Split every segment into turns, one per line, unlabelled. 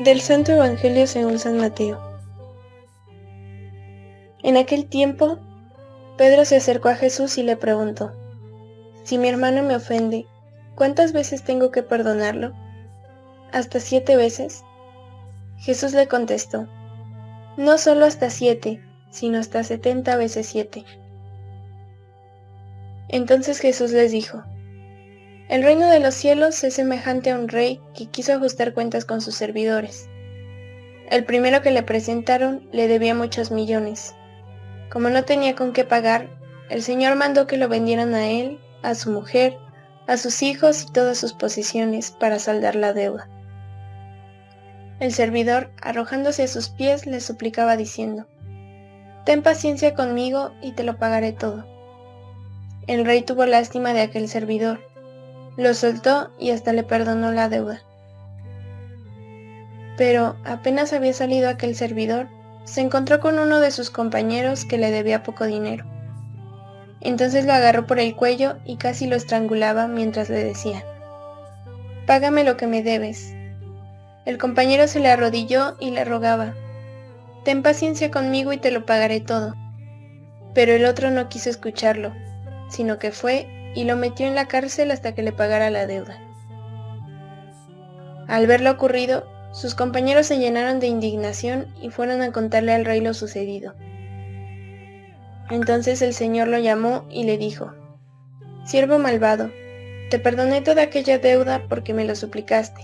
Del Santo Evangelio según San Mateo. En aquel tiempo, Pedro se acercó a Jesús y le preguntó: Si mi hermano me ofende, ¿cuántas veces tengo que perdonarlo? ¿Hasta 7 veces? Jesús le contestó: No solo hasta 7, sino hasta 70 veces 7. Entonces Jesús les dijo: El reino de los cielos es semejante a un rey que quiso ajustar cuentas con sus servidores. El primero que le presentaron le debía muchos millones. Como no tenía con qué pagar, el Señor mandó que lo vendieran a él, a su mujer, a sus hijos y todas sus posesiones para saldar la deuda. El servidor, arrojándose a sus pies, le suplicaba diciendo: Ten paciencia conmigo y te lo pagaré todo. El rey tuvo lástima de aquel servidor, lo soltó y hasta le perdonó la deuda. Pero apenas había salido aquel servidor, se encontró con uno de sus compañeros que le debía poco dinero. Entonces lo agarró por el cuello y casi lo estrangulaba mientras le decía: Págame lo que me debes. El compañero se le arrodilló y le rogaba: Ten paciencia conmigo y te lo pagaré todo. Pero el otro no quiso escucharlo, sino que fue y lo metió en la cárcel hasta que le pagara la deuda. Al ver lo ocurrido, sus compañeros se llenaron de indignación y fueron a contarle al rey lo sucedido. Entonces el Señor lo llamó y le dijo: Siervo malvado, te perdoné toda aquella deuda porque me lo suplicaste.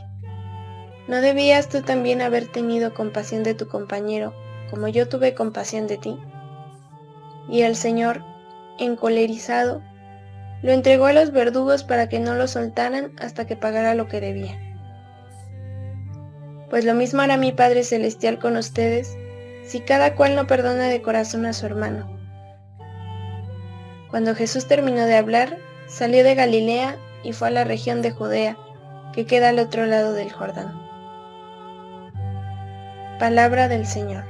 ¿No debías tú también haber tenido compasión de tu compañero, como yo tuve compasión de ti? Y el Señor, encolerizado, lo entregó a los verdugos para que no lo soltaran hasta que pagara lo que debía. Pues lo mismo hará mi Padre Celestial con ustedes, si cada cual no perdona de corazón a su hermano. Cuando Jesús terminó de hablar, salió de Galilea y fue a la región de Judea, que queda al otro lado del Jordán. Palabra del Señor.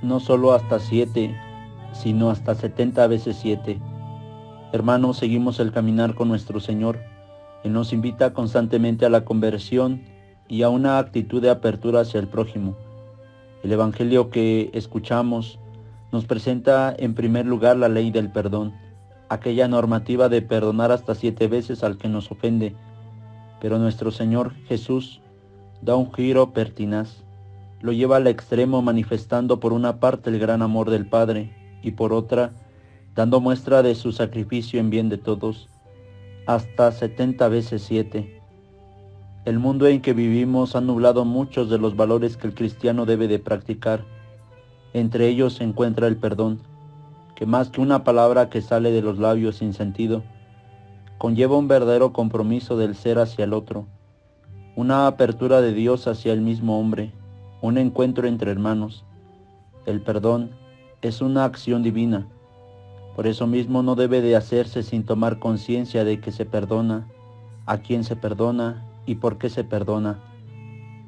No solo hasta 7, sino hasta 70 veces 7. Hermanos, seguimos el caminar con nuestro Señor. Él nos invita constantemente a la conversión y a una actitud de apertura hacia el prójimo. El Evangelio que escuchamos nos presenta en primer lugar la ley del perdón, aquella normativa de perdonar hasta 7 veces al que nos ofende. Pero nuestro Señor Jesús da un giro pertinaz. Lo lleva al extremo, manifestando por una parte el gran amor del Padre y por otra dando muestra de su sacrificio en bien de todos, hasta 70 veces 7. El mundo en que vivimos ha nublado muchos de los valores que el cristiano debe de practicar. Entre ellos se encuentra el perdón, que más que una palabra que sale de los labios sin sentido, conlleva un verdadero compromiso del ser hacia el otro, una apertura de Dios hacia el mismo hombre, un encuentro entre hermanos. El perdón es una acción divina. Por eso mismo no debe de hacerse sin tomar conciencia de que se perdona, a quién se perdona y por qué se perdona.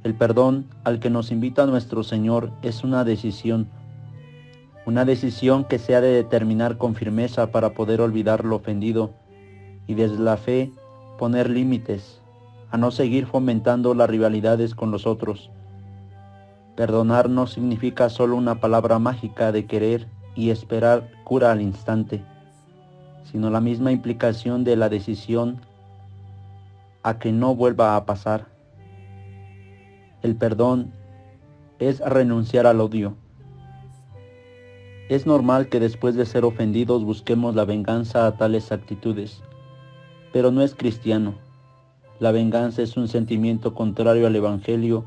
El perdón al que nos invita nuestro Señor es una decisión que se ha de determinar con firmeza para poder olvidar lo ofendido y desde la fe poner límites, a no seguir fomentando las rivalidades con los otros. Perdonar no significa solo una palabra mágica de querer y esperar cura al instante, sino la misma implicación de la decisión a que no vuelva a pasar. El perdón es renunciar al odio. Es normal que después de ser ofendidos busquemos la venganza a tales actitudes, pero no es cristiano. La venganza es un sentimiento contrario al Evangelio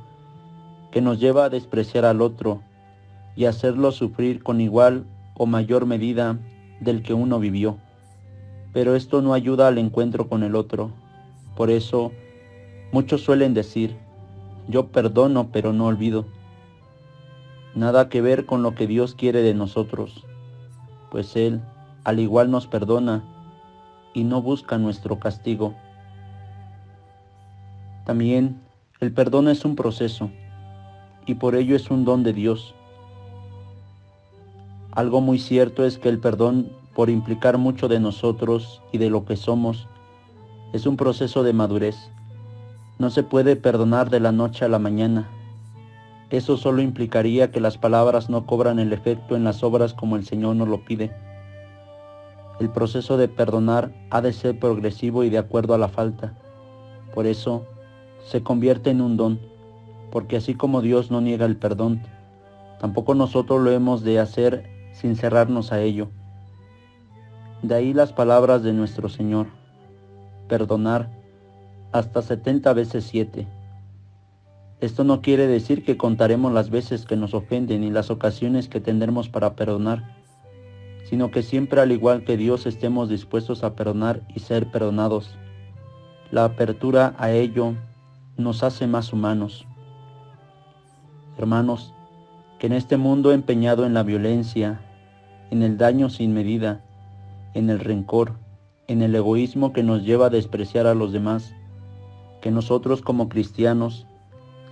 que nos lleva a despreciar al otro y hacerlo sufrir con igual o mayor medida del que uno vivió. Pero esto no ayuda al encuentro con el otro. Por eso, muchos suelen decir: yo perdono pero no olvido. Nada que ver con lo que Dios quiere de nosotros, pues Él, al igual, nos perdona y no busca nuestro castigo. También El perdón es un proceso y por ello es un don de Dios. Algo muy cierto es que el perdón, por implicar mucho de nosotros y de lo que somos, es un proceso de madurez. No se puede perdonar de la noche a la mañana. Eso solo implicaría que las palabras no cobran el efecto en las obras como el Señor nos lo pide. El proceso de perdonar ha de ser progresivo y de acuerdo a la falta. Por eso, se convierte en un don, porque así como Dios no niega el perdón, tampoco nosotros lo hemos de hacer sin cerrarnos a ello. De ahí las palabras de nuestro Señor: perdonar hasta 70 veces 7. Esto no quiere decir que contaremos las veces que nos ofenden y las ocasiones que tendremos para perdonar, sino que siempre, al igual que Dios, estemos dispuestos a perdonar y ser perdonados. La apertura a ello nos hace más humanos. Hermanos, que en este mundo empeñado en la violencia, en el daño sin medida, en el rencor, en el egoísmo que nos lleva a despreciar a los demás, que nosotros como cristianos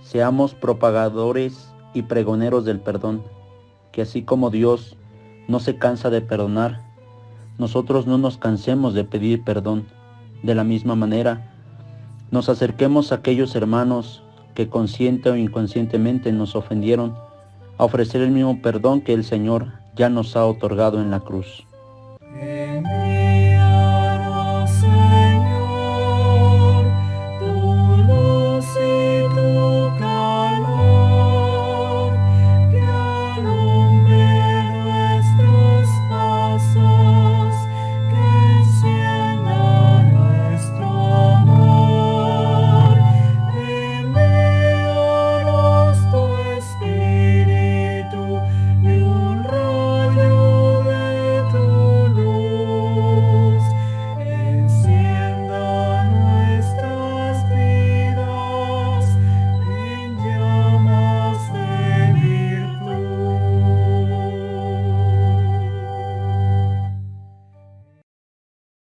seamos propagadores y pregoneros del perdón, que así como Dios no se cansa de perdonar, nosotros no nos cansemos de pedir perdón. De la misma manera, nos acerquemos a aquellos hermanos que consciente o inconscientemente nos ofendieron, a ofrecer el mismo perdón que el Señor ya nos ha otorgado en la cruz.